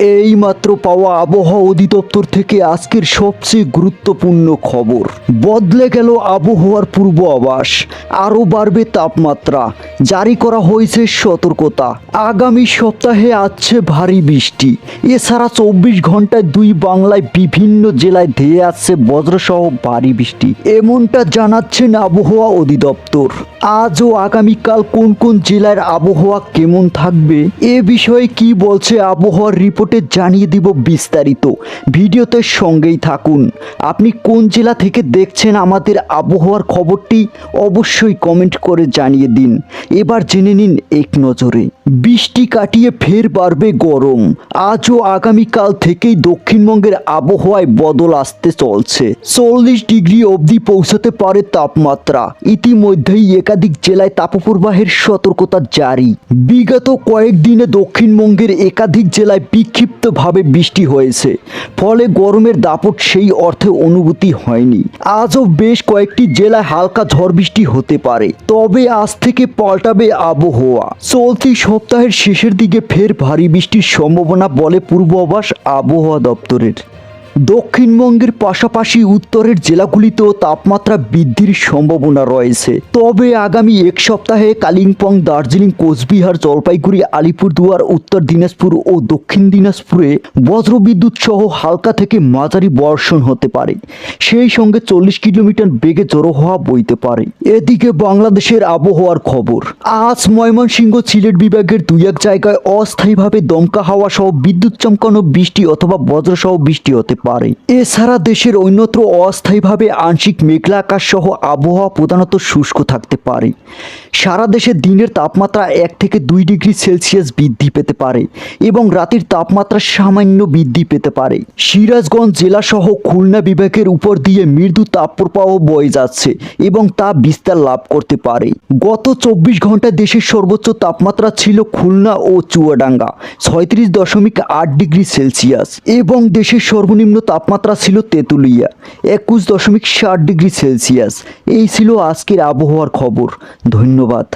এইমাত্র পাওয়া আবহাওয়া অধিদপ্তর থেকে আজকের সবচেয়ে গুরুত্বপূর্ণ খবর। বদলে গেল আবহাওয়ার পূর্বাভাস, আরও বাড়বে তাপমাত্রা, জারি করা হয়েছে সতর্কতা। আগামী সপ্তাহে আসছে ভারী বৃষ্টি। এছাড়া 24 ঘন্টায় দুই বাংলায় বিভিন্ন জেলায় ধেয়ে আসছে বজ্রসহ ভারী বৃষ্টি, এমনটা জানাচ্ছেন আবহাওয়া অধিদপ্তর। আজ ও আগামীকাল কোন কোন জেলার আবহাওয়া কেমন থাকবে এ বিষয়ে কি বলছে আবহাওয়ার রিপোর্টে জানিয়ে দিব বিস্তারিত। ভিডিওতে সঙ্গেই থাকুন। আপনি কোন জেলা থেকে দেখছেন আমাদের আবহাওয়ার খবরটি অবশ্যই কমেন্ট করে জানিয়ে দিন। এবার জেনে নিন এক নজরে। বৃষ্টি কাটিয়ে ফের বাড়বে গরম। আজ ও আগামীকাল থেকেই দক্ষিণবঙ্গের আবহাওয়ায় বদল আসতে চলছে। 40 ডিগ্রি অবধি পৌঁছাতে পারে তাপমাত্রা। ইতিমধ্যেই একাধিক জেলায় তাপপ্রবাহের সতর্কতা জারি। বিগত কয়েকদিনে দক্ষিণবঙ্গের একাধিক জেলায় বিক্ষিপ্তভাবে বৃষ্টি হয়েছে, ফলে গরমের দাপট সেই অর্থে অনুভূতি হয়নি। আজও বেশ কয়েকটি জেলায় হালকা ঝড় বৃষ্টি হতে পারে, তবে আজ থেকে পাল্টাবে আবহাওয়া। চলতি সপ্তাহের শেষের দিকে ফের ভারী বৃষ্টির সম্ভাবনা বলে পূর্বাভাস আবহাওয়া দপ্তরের। দক্ষিণবঙ্গের পাশাপাশি উত্তরের জেলাগুলিতেও তাপমাত্রা বৃদ্ধির সম্ভাবনা রয়েছে। তবে আগামী এক সপ্তাহে কালিম্পং, দার্জিলিং, কোচবিহার, জলপাইগুড়ি, আলিপুরদুয়ার, উত্তর দিনাজপুর ও দক্ষিণ দিনাজপুরে বজ্রবিদ্যুৎ সহ হালকা থেকে মাঝারি বর্ষণ হতে পারে। সেই সঙ্গে 40 কিলোমিটার বেগে ঝোড়ো হাওয়া বইতে পারে। এদিকে বাংলাদেশের আবহাওয়ার খবর। আজ ময়মনসিংহ, সিলেট বিভাগের দুই এক জায়গায় অস্থায়ীভাবে দমকা হাওয়া সহ বিদ্যুৎ চমকানো বৃষ্টি অথবা বজ্রসহ বৃষ্টি হতে পারে। এছাড়া দেশের অন্যত্র অস্থায়ীভাবে আংশিক মেঘলা আকাশ সহ আবহাওয়া প্রধানত শুষ্ক থাকতে পারে। সারা দেশে দিনের তাপমাত্রা 1 থেকে 2 ডিগ্রি সেলসিয়াস বৃদ্ধি পেতে পারে এবং রাতের তাপমাত্রা সামান্য বৃদ্ধি পেতে পারে। সিরাজগঞ্জ জেলা সহ খুলনা বিভাগের উপর দিয়ে মৃদু তাপপ্রবাহ বয়ে যাচ্ছে এবং তা বিস্তার লাভ করতে পারে। গত 24 ঘন্টায় দেশের সর্বোচ্চ তাপমাত্রা ছিল খুলনা ও চুয়াডাঙ্গা 36.8 ডিগ্রি সেলসিয়াস এবং দেশের সর্বনিম্ন তাপমাত্রা ছিল তেঁতুলিয়া 21.7 ডিগ্রি সেলসিয়াস। এই ছিল আজকের আবহাওয়ার খবর। ধন্যবাদ।